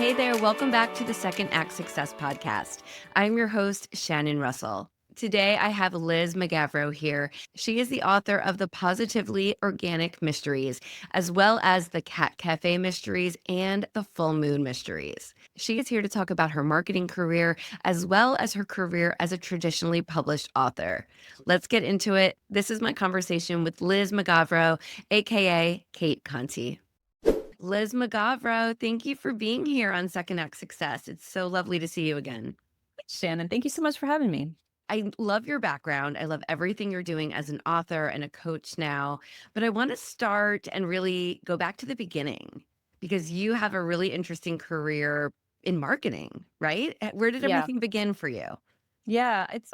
Hey there, welcome back to the Second Act Success Podcast. I'm your host, Shannon Russell. Today, I have Liz Mugavero here. She is the author of the Positively Organic Mysteries, as well as the Cat Cafe Mysteries and the Full Moon Mysteries. She is here to talk about her marketing career, as well as her career as a traditionally published author. Let's get into it. This is my conversation with Liz Mugavero, aka Kate Conti. Liz Mugavero, thank you for being here on Second Act Success. It's so lovely to see you again. Shannon, thank you so much for having me. I love your background. I love everything you're doing as an author and a coach now. But I want to start and really go back to the beginning because you have a really interesting career in marketing, right? Where did Yeah. everything begin for you? Yeah, it's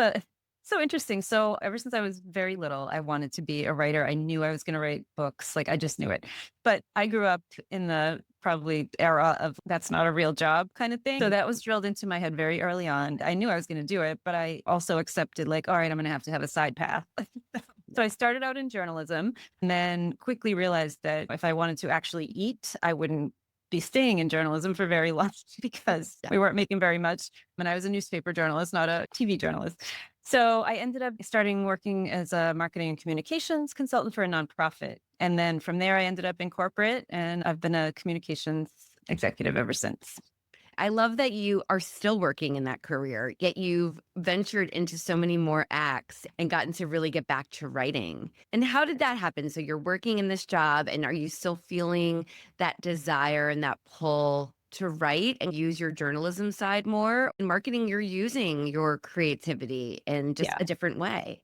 so interesting. So ever since I was very little, I wanted to be a writer. I knew I was going to write books. Like I just knew it. But I grew up in the probably era of that's not a real job kind of thing. So that was drilled into my head very early on. I knew I was going to do it, but I also accepted like, all right, I'm going to have a side path. So I started out in journalism and then quickly realized that if I wanted to actually eat, I wouldn't be staying in journalism for very long because we weren't making very much. And I was a newspaper journalist, not a TV journalist. So I ended up starting working as a marketing and communications consultant for a nonprofit. And then from there, I ended up in corporate and I've been a communications executive ever since. I love that you are still working in that career, yet you've ventured into so many more acts and gotten to really get back to writing. And how did that happen? So you're working in this job, and are you still feeling that desire and that pull to write and use your journalism side more? In marketing, you're using your creativity in just Yeah. a different way.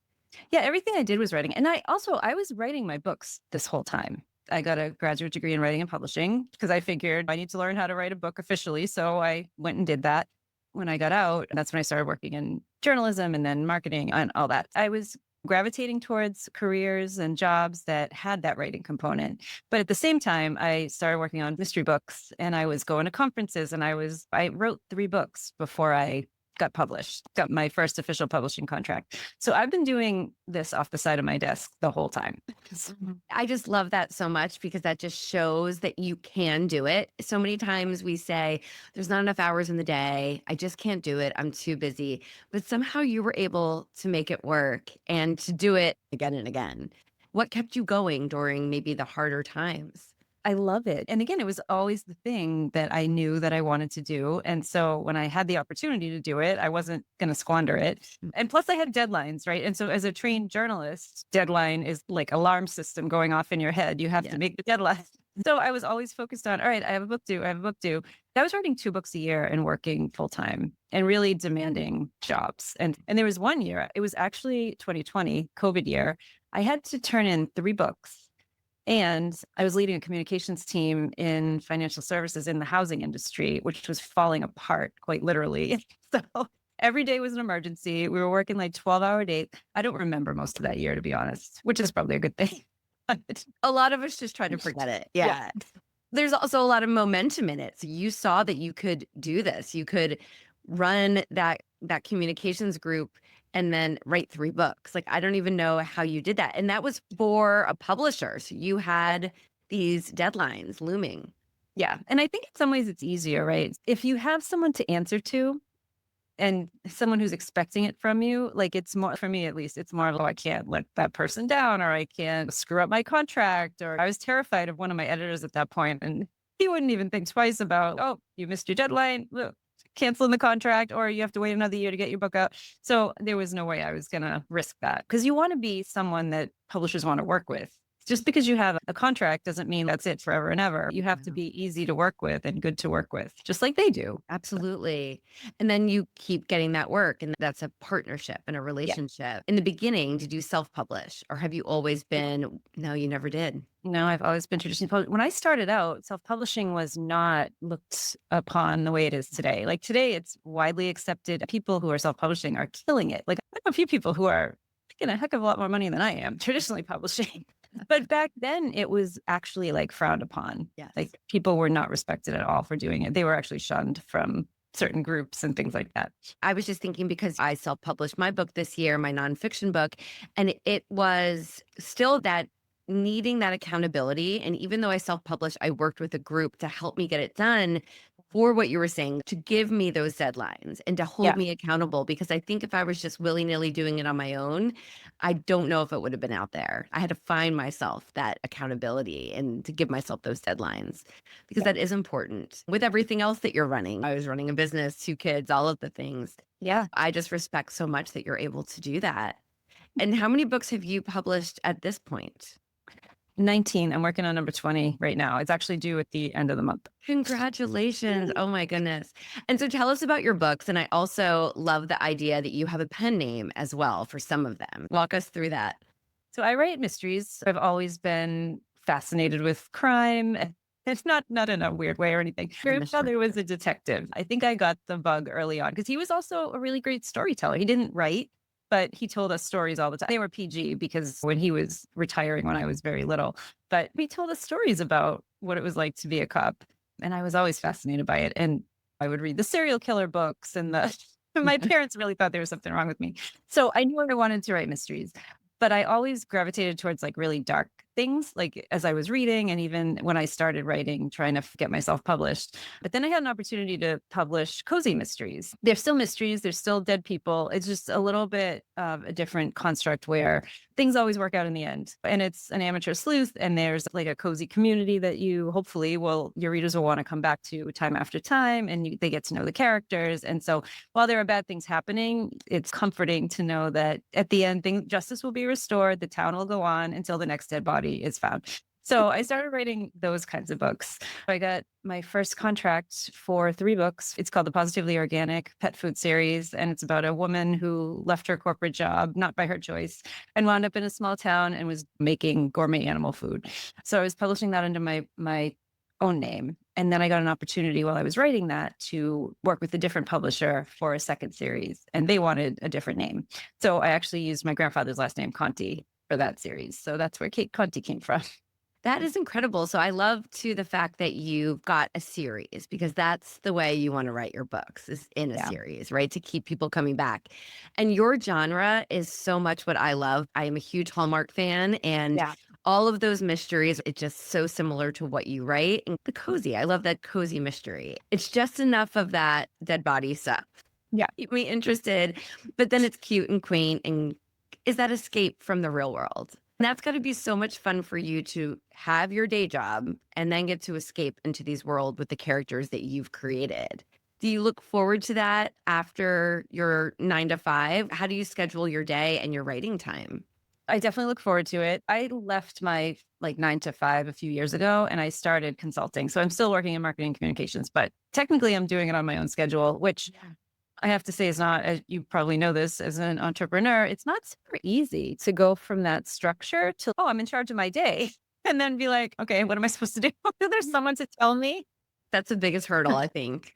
Yeah. Everything I did was writing. And I was writing my books this whole time. I got a graduate degree in writing and publishing because I figured I need to learn how to write a book officially. So I went and did that. When I got out, that's when I started working in journalism and then marketing and all that. I was gravitating towards careers and jobs that had that writing component. But at the same time, I started working on mystery books and I was going to conferences and I wrote 3 books before I got published, got my first official publishing contract. So I've been doing this off the side of my desk the whole time. I just love that so much because that just shows that you can do it. So many times we say, there's not enough hours in the day. I just can't do it. I'm too busy. But somehow you were able to make it work and to do it again and again. What kept you going during maybe the harder times? I love it. And again, it was always the thing that I knew that I wanted to do. And so when I had the opportunity to do it, I wasn't going to squander it. And plus, I had deadlines, right? And so as a trained journalist, deadline is like alarm system going off in your head. You have to make the deadline. So I was always focused on, all right, I have a book due. I have a book due. I was writing 2 books a year and working full time and really demanding jobs. And there was one year, it was actually 2020, COVID year. I had to turn in 3 books. And I was leading a communications team in financial services in the housing industry, which was falling apart quite literally. So every day was an emergency. We were working like 12-hour days. I don't remember most of that year, to be honest, which is probably a good thing. A lot of us just try to forget it. Yeah. There's also a lot of momentum in it. So you saw that you could do this. You could run that communications group and then write 3 books. Like I don't even know how you did that. And that was for a publisher. So you had these deadlines looming. Yeah. And I think in some ways it's easier, right? If you have someone to answer to and someone who's expecting it from you, like it's more, for me at least, it's more of, oh, I can't let that person down or I can't screw up my contract. Or I was terrified of one of my editors at that point, and he wouldn't even think twice about, oh, you missed your deadline, canceling the contract, or you have to wait another year to get your book out. So there was no way I was going to risk that because you want to be someone that publishers want to work with. Just because you have a contract doesn't mean that's it forever and ever. You have to be easy to work with and good to work with, just like they do. Absolutely. And then you keep getting that work, and that's a partnership and a relationship. In the beginning, did you self-publish, or have you always been, no, you never did? No, I've always been traditionally published. When I started out, self-publishing was not looked upon the way it is today. Like today, it's widely accepted. People who are self-publishing are killing it. Like I have a few people who are making a heck of a lot more money than I am traditionally publishing. But back then it was actually like frowned upon. Yes. Like people were not respected at all for doing it. They were actually shunned from certain groups and things like that. I was just thinking because I self-published my book this year, my nonfiction book, and it was still that needing that accountability. And even though I self-published, I worked with a group to help me get it done. for what you were saying, to give me those deadlines and to hold Yeah. me accountable. Because I think if I was just willy nilly doing it on my own, I don't know if it would have been out there. I had to find myself that accountability and to give myself those deadlines because Yeah. that is important with everything else that you're running. I was running a business, 2 kids, all of the things. Yeah. I just respect so much that you're able to do that. And how many books have you published at this point? 19. I'm working on number 20 right now. It's actually due at the end of the month. Congratulations. Oh my goodness. And so tell us about your books. And I also love the idea that you have a pen name as well for some of them. Walk us through that. So I write mysteries. I've always been fascinated with crime. And it's not in a weird way or anything. My Mystery. grandfather was a detective. I think I got the bug early on because he was also a really great storyteller. He didn't write, but he told us stories all the time. They were PG because when he was retiring when I was very little, but he told us stories about what it was like to be a cop. And I was always fascinated by it. And I would read the serial killer books and the my parents really thought there was something wrong with me. So I knew I wanted to write mysteries, but I always gravitated towards like really dark things, like as I was reading and even when I started writing, trying to get myself published. But then I had an opportunity to publish cozy mysteries. They're still mysteries, they're still dead people. It's just a little bit of a different construct where things always work out in the end. And it's an amateur sleuth, and there's like a cozy community that you hopefully your readers will want to come back to time after time, and they get to know the characters. And so while there are bad things happening, it's comforting to know that at the end, justice will be restored. The town will go on until the next dead body is found. So I started writing those kinds of books. I got my first contract for 3 books. It's called the Positively Organic Pet Food Series. And it's about a woman who left her corporate job, not by her choice, and wound up in a small town and was making gourmet animal food. So I was publishing that under my own name. And then I got an opportunity while I was writing that to work with a different publisher for a second series. And they wanted a different name. So I actually used my grandfather's last name, Conti, for that series. So that's where Kate Conti came from. That is incredible. So I love too the fact that you've got a series because that's the way you want to write your books is in a Yeah. series, right? To keep people coming back. And your genre is so much what I love. I am a huge Hallmark fan and Yeah. all of those mysteries, it's just so similar to what you write. And the cozy, I love that cozy mystery. It's just enough of that dead body stuff. Yeah. Keep me interested, but then it's cute and quaint and is that escape from the real world. And that's got to be so much fun for you to have your day job and then get to escape into these world with the characters that you've created. Do you look forward to that after your 9 to 5? How do you schedule your day and your writing time? I definitely look forward to it. I left my like 9 to 5 a few years ago and I started consulting. So I'm still working in marketing and communications, but technically I'm doing it on my own schedule, which I have to say is not, as you probably know this as an entrepreneur, it's not super easy to go from that structure to, oh, I'm in charge of my day. And then be like, okay, what am I supposed to do? There's someone to tell me. That's the biggest hurdle, I think.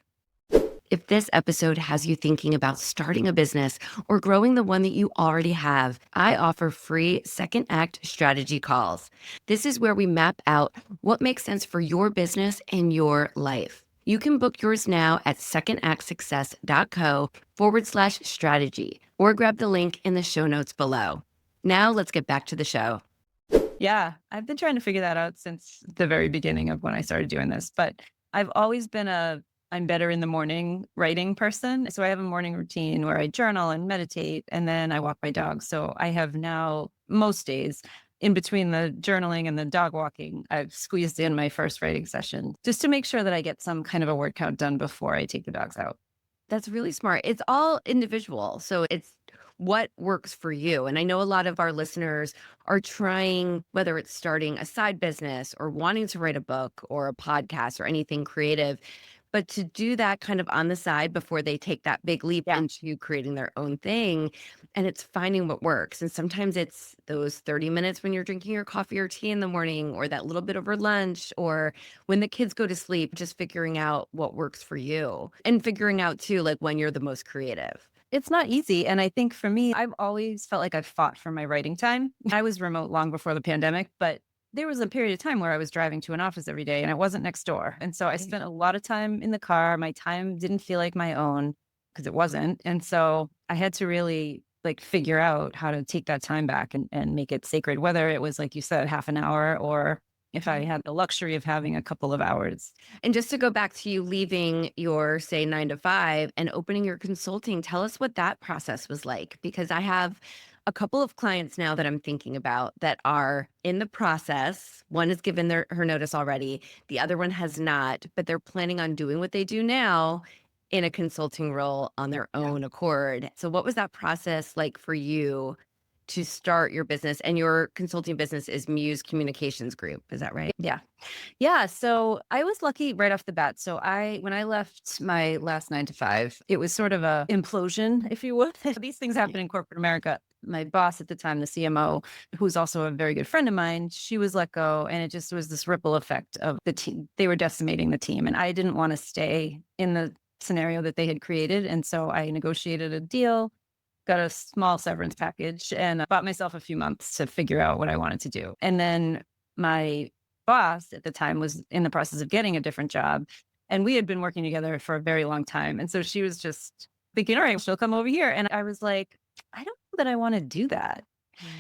If this episode has you thinking about starting a business or growing the one that you already have, I offer free second act strategy calls. This is where we map out what makes sense for your business and your life. You can book yours now at secondactsuccess.co/strategy or grab the link in the show notes below. Now let's get back to the show. Yeah, I've been trying to figure that out since the very beginning of when I started doing this, but I've always been I'm better in the morning writing person. So I have a morning routine where I journal and meditate and then I walk my dog. So I have now most days in between the journaling and the dog walking, I've squeezed in my first writing session just to make sure that I get some kind of a word count done before I take the dogs out. That's really smart. It's all individual. So it's what works for you. And I know a lot of our listeners are trying, whether it's starting a side business or wanting to write a book or a podcast or anything creative, but to do that kind of on the side before they take that big leap Yeah. into creating their own thing. And it's finding what works. And sometimes it's those 30 minutes when you're drinking your coffee or tea in the morning, or that little bit over lunch, or when the kids go to sleep, just figuring out what works for you and figuring out too, like when you're the most creative. It's not easy. And I think for me, I've always felt like I've fought for my writing time. I was remote long before the pandemic, but there was a period of time where I was driving to an office every day and I wasn't next door. And so I spent a lot of time in the car. My time didn't feel like my own because it wasn't. And so I had to really like figure out how to take that time back and make it sacred, whether it was, like you said, half an hour or if I had the luxury of having a couple of hours. And just to go back to you leaving your, say, 9 to 5 and opening your consulting, tell us what that process was like. Because I have a couple of clients now that I'm thinking about that are in the process. One has given her notice already, the other one has not, but they're planning on doing what they do now in a consulting role on their own accord. So, what was that process like for you to start your business? And your consulting business is Muse Communications Group. Is that right? Yeah. Yeah, so I was lucky right off the bat. So when I left my last 9 to 5, it was sort of a implosion, if you would. These things happen in corporate America. My boss at the time, the CMO, who's also a very good friend of mine, she was let go, and it just was this ripple effect of the team. They were decimating the team, and I didn't want to stay in the scenario that they had created. And so I negotiated a deal, got a small severance package, and bought myself a few months to figure out what I wanted to do. And then my boss at the time was in the process of getting a different job, and we had been working together for a very long time. And so she was just thinking, all right, she'll come over here. And I was like, I don't know that I want to do that.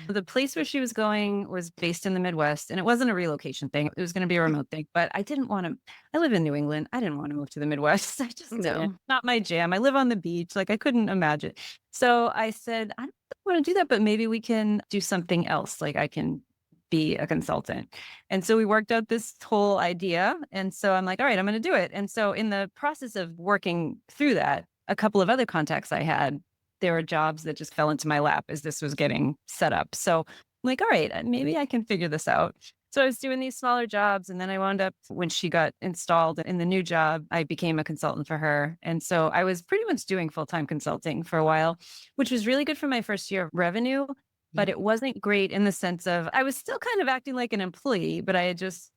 The place where she was going was based in the Midwest, and it wasn't a relocation thing. It was going to be a remote thing, but I didn't want to. I live in New England. I didn't want to move to the Midwest. I just didn't. No. Not my jam. I live on the beach. Like, I couldn't imagine. So I said, I don't want to do that, but maybe we can do something else. Like, I can be a consultant. And so we worked out this whole idea. And so I'm like, all right, I'm going to do it. And so in the process of working through that, a couple of other contacts I had, there were jobs that just fell into my lap as this was getting set up. So I'm like, all right, maybe I can figure this out. So I was doing these smaller jobs. And then I wound up, when she got installed in the new job, I became a consultant for her. And so I was pretty much doing full-time consulting for a while, which was really good for my first year of revenue. But it wasn't great in the sense of I was still kind of acting like an employee, but I had just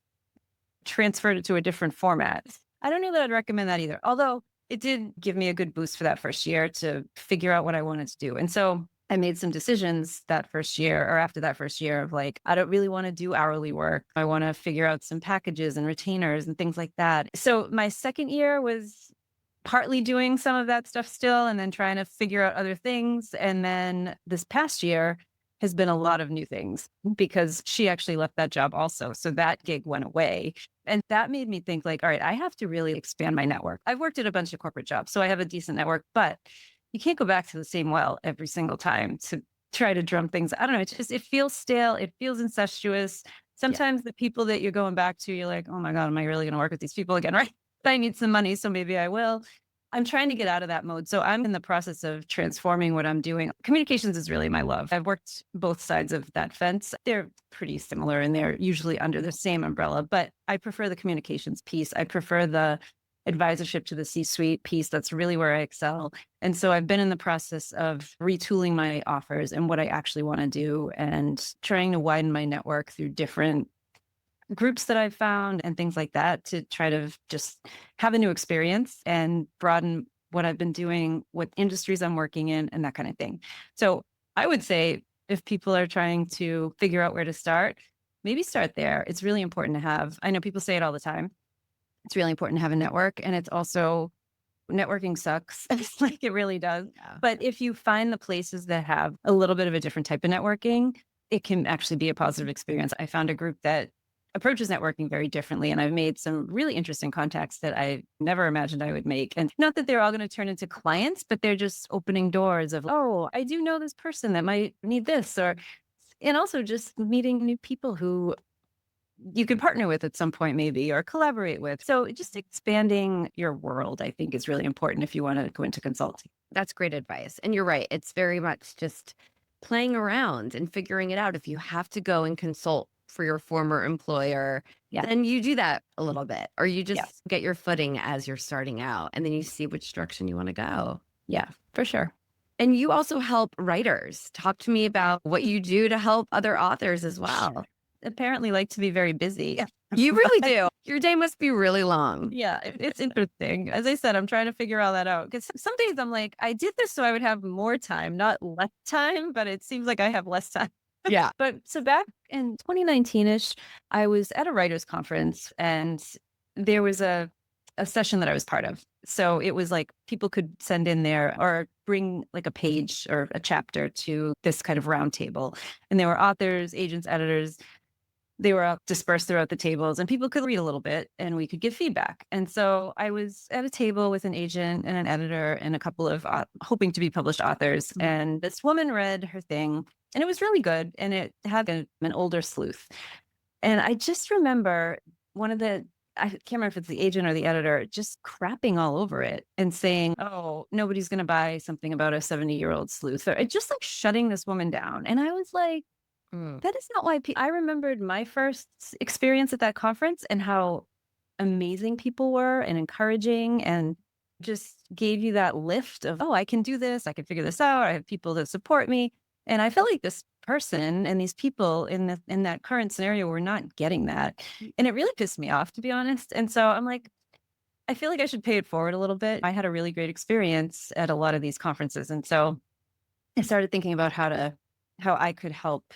transferred it to a different format. I don't know that I'd recommend that either. Although it did give me a good boost for that first year to figure out what I wanted to do. And so I made some decisions that first year, or after that first year, of like, I don't really want to do hourly work. I want to figure out some packages and retainers and things like that. So my second year was partly doing some of that stuff still, and then trying to figure out other things. And then this past year has been a lot of new things because she actually left that job also. So that gig went away. And that made me think, like, all right, I have to really expand my network. I've worked at a bunch of corporate jobs, so I have a decent network, but you can't go back to the same well every single time to try to drum things. I don't know. It's just, it feels stale. It feels incestuous. Sometimes the people that you're going back to, you're like, oh my God, am I really going to work with these people again? Right. I need some money, so maybe I will. I'm trying to get out of that mode. So I'm in the process of transforming what I'm doing. Communications is really my love. I've worked both sides of that fence. They're pretty similar and they're usually under the same umbrella, but I prefer the communications piece. I prefer the advisorship to the C-suite piece. That's really where I excel. And so I've been in the process of retooling my offers and what I actually want to do, and trying to widen my network through different groups that I've found and things like that, to try to just have a new experience and broaden what I've been doing, what industries I'm working in, and that kind of thing. So I would say, if people are trying to figure out where to start, maybe start there. It's really important to have, I know people say it all the time, it's really important to have a network. And it's also, networking sucks. It's like, it really does. Yeah. But if you find the places that have a little bit of a different type of networking, it can actually be a positive experience. I found a group that approaches networking very differently, and I've made some really interesting contacts that I never imagined I would make. And not that they're all going to turn into clients, but they're just opening doors of, oh, I do know this person that might need this, and also just meeting new people who you could partner with at some point, maybe, or collaborate with. So just expanding your world, I think, is really important if you want to go into consulting. That's great advice. And you're right. It's very much just playing around and figuring it out. If you have to go and consult for your former employer, then you do that a little bit, or you just get your footing as you're starting out, and then you see which direction you want to go. Yeah, for sure. And you also help writers. Talk to me about what you do to help other authors as well. Apparently like to be very busy. Yeah. You really do. Your day must be really long. Yeah, it's interesting. As I said, I'm trying to figure all that out, because some days I'm like, I did this so I would have more time, not less time, but it seems like I have less time. Yeah. But so back in 2019-ish, I was at a writers conference, and there was a session that I was part of. So it was like people could send in there or bring like a page or a chapter to this kind of round table. And there were authors, agents, editors, they were all dispersed throughout the tables and people could read a little bit and we could give feedback. And so I was at a table with an agent and an editor and a couple of hoping to be published authors. Mhm. And this woman read her thing and it was really good. And it had an older sleuth. And I just remember one of the, I can't remember if it's the agent or the editor, just crapping all over it and saying, oh, nobody's going to buy something about a 70-year-old sleuth, or just like shutting this woman down. And I was like, Mm. that is not why I remembered my first experience at that conference and how amazing people were and encouraging and just gave you that lift of, oh, I can do this. I can figure this out. I have people that support me. And I felt like this person and these people in that current scenario were not getting that. And it really pissed me off, to be honest. And so I'm like, I feel like I should pay it forward a little bit. I had a really great experience at a lot of these conferences. And so I started thinking about how I could help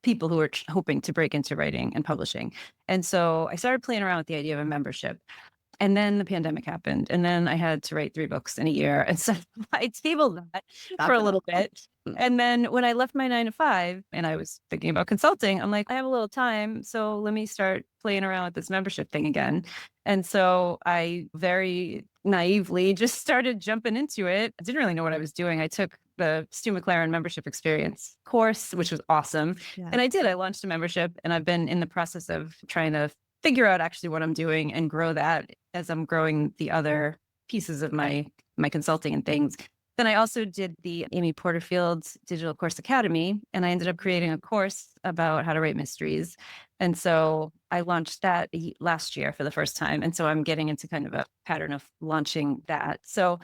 people who are hoping to break into writing and publishing. And so I started playing around with the idea of a membership. And then the pandemic happened, and then I had to write 3 books in a year, and so I tabled that for That's a little bit. Mm. And then when I left my 9 to 5 and I was thinking about consulting, I'm like, "I have a little time, so let me start playing around with this membership thing again." And so I very naively just started jumping into it. I didn't really know what I was doing. I took the Stu McLaren membership experience course, which was awesome. Yeah. And I did. I launched a membership, and I've been in the process of trying to figure out actually what I'm doing and grow that as I'm growing the other pieces of my consulting and things. Then I also did the Amy Porterfield's Digital Course Academy, and I ended up creating a course about how to write mysteries. And so I launched that last year for the first time. And so I'm getting into kind of a pattern of launching that. So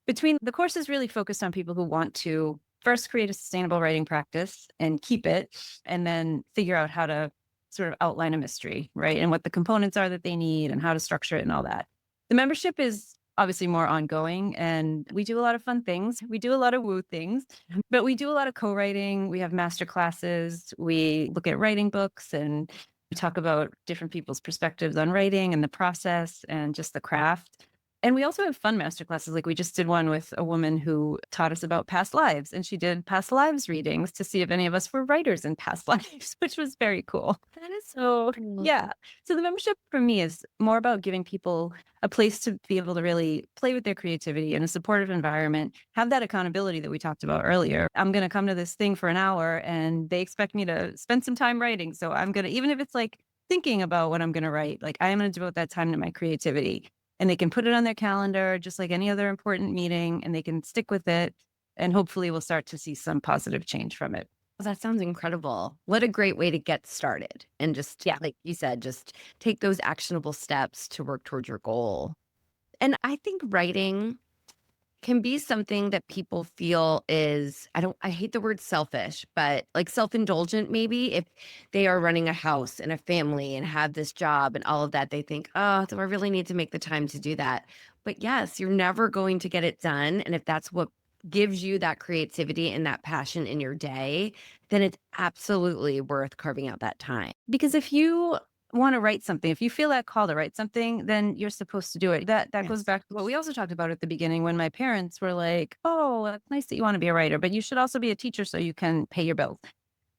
between the course is really focused on people who want to first create a sustainable writing practice and keep it, and then figure out how to sort of outline a mystery, right? And what the components are that they need and how to structure it and all that. The membership is obviously more ongoing and we do a lot of fun things. We do a lot of woo things, but we do a lot of co-writing. We have master classes. We look at writing books and we talk about different people's perspectives on writing and the process and just the craft. And we also have fun master classes. Like we just did one with a woman who taught us about past lives, and she did past lives readings to see if any of us were writers in past lives, which was very cool. That is So, cool. yeah. So the membership for me is more about giving people a place to be able to really play with their creativity in a supportive environment, have that accountability that we talked about earlier. I'm going to come to this thing for an hour and they expect me to spend some time writing. So I'm going to, even if it's like thinking about what I'm going to write, like I am going to devote that time to my creativity, and they can put it on their calendar just like any other important meeting, and they can stick with it. And hopefully we'll start to see some positive change from it. That sounds incredible. What a great way to get started. And just, Yeah. like you said, just take those actionable steps to work towards your goal. And I think writing can be something that people feel is, I hate the word selfish, but like self-indulgent maybe. If they are running a house and a family and have this job and all of that, they think, oh, do I really need to make the time to do that? But yes, you're never going to get it done. And if that's what gives you that creativity and that passion in your day, then it's absolutely worth carving out that time. Because if you want to write something, if you feel that call to write something, then you're supposed to do it. That goes Yes. back to what we also talked about at the beginning when my parents were like, "Oh, it's nice that you want to be a writer, but you should also be a teacher so you can pay your bills."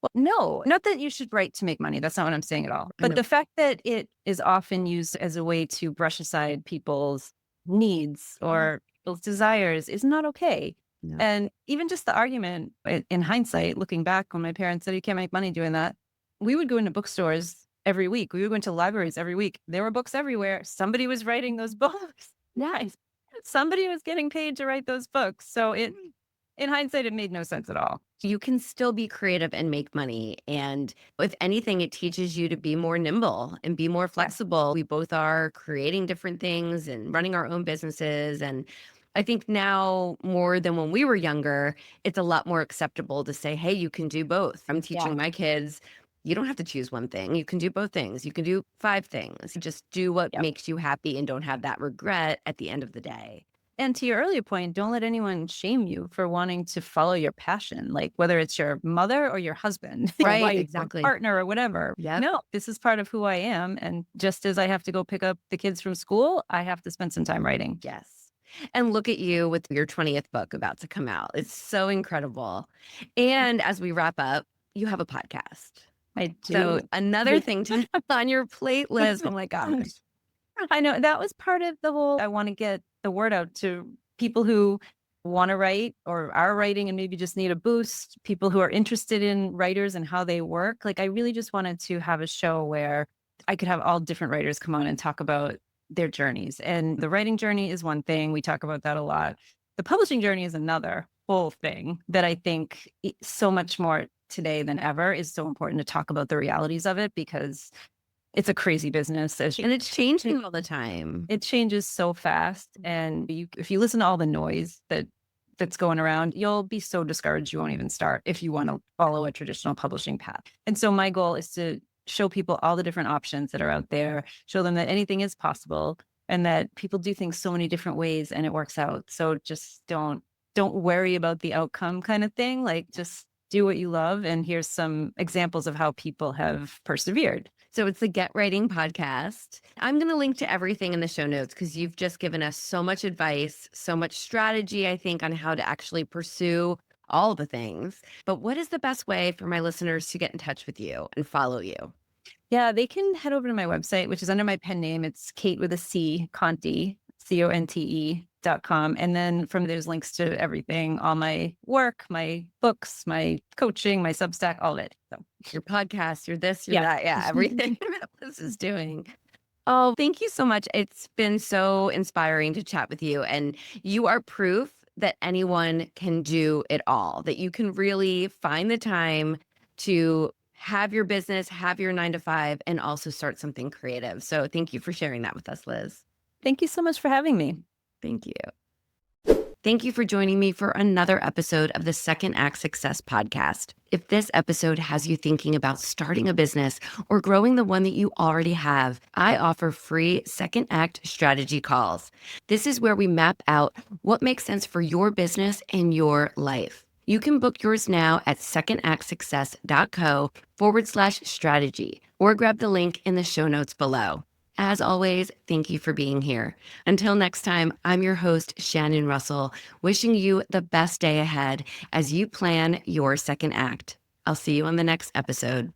Well, no, not that you should write to make money. That's not what I'm saying at all. But No. the fact that it is often used as a way to brush aside people's needs or people's desires is not okay. No. And even just the argument in hindsight, looking back when my parents said you can't make money doing that, we would go into bookstores every week. We would go into libraries every week. There were books everywhere. Somebody was writing those books. Nice. Somebody was getting paid to write those books. So in hindsight, it made no sense at all. You can still be creative and make money. And if anything, it teaches you to be more nimble and be more flexible. We both are creating different things and running our own businesses. And I think now more than when we were younger, it's a lot more acceptable to say, hey, you can do both. I'm teaching my kids, you don't have to choose one thing. You can do both things. You can do 5 things. Just do what Yep. makes you happy and don't have that regret at the end of the day. And to your earlier point, don't let anyone shame you for wanting to follow your passion, like whether it's your mother or your husband, or Right, wife, or exactly. partner, or whatever. Yep. No, this is part of who I am. And just as I have to go pick up the kids from school, I have to spend some time writing. Yes. And look at you with your 20th book about to come out. It's so incredible. And as we wrap up, you have a podcast. I So do. another thing to have on your plate, Liz. Oh my gosh. I know that was part of the whole I want to get the word out to people who want to write or are writing and maybe just need a boost, people who are interested in writers and how they work. Like I really just wanted to have a show where I could have all different writers come on and talk about their journeys. And the writing journey is one thing. We talk about that a lot. The publishing journey is another whole thing that I think so much more today than ever is so important to talk about the realities of it because it's a crazy business. And it's changing all the time. It changes so fast. And if you listen to all the noise that's going around, you'll be so discouraged you won't even start if you want to follow a traditional publishing path. And so my goal is to show people all the different options that are out there, show them that anything is possible and that people do things so many different ways and it works out. So just don't worry about the outcome kind of thing. Like just do what you love. And here's some examples of how people have persevered. So it's the Get Writing podcast. I'm going to link to everything in the show notes because you've just given us so much advice, so much strategy, I think, on how to actually pursue all the things. But what is the best way for my listeners to get in touch with you and follow you? Yeah, they can head over to my website, which is under my pen name. It's Kate with a C, Conte, CONTE.com. And then from there's links to everything, all my work, my books, my coaching, my Substack, all of it. So your podcast, your this, your that. Yeah, everything this is doing. Oh, thank you so much. It's been so inspiring to chat with you. And you are proof that anyone can do it all, that you can really find the time to have your business, have your 9 to 5, and also start something creative. So thank you for sharing that with us, Liz. Thank you so much for having me. Thank you. Thank you for joining me for another episode of the Second Act Success podcast. If this episode has you thinking about starting a business or growing the one that you already have, I offer free Second Act strategy calls. This is where we map out what makes sense for your business and your life. You can book yours now at secondactsuccess.co/strategy or grab the link in the show notes below. As always, thank you for being here. Until next time, I'm your host, Shannon Russell, wishing you the best day ahead as you plan your second act. I'll see you on the next episode.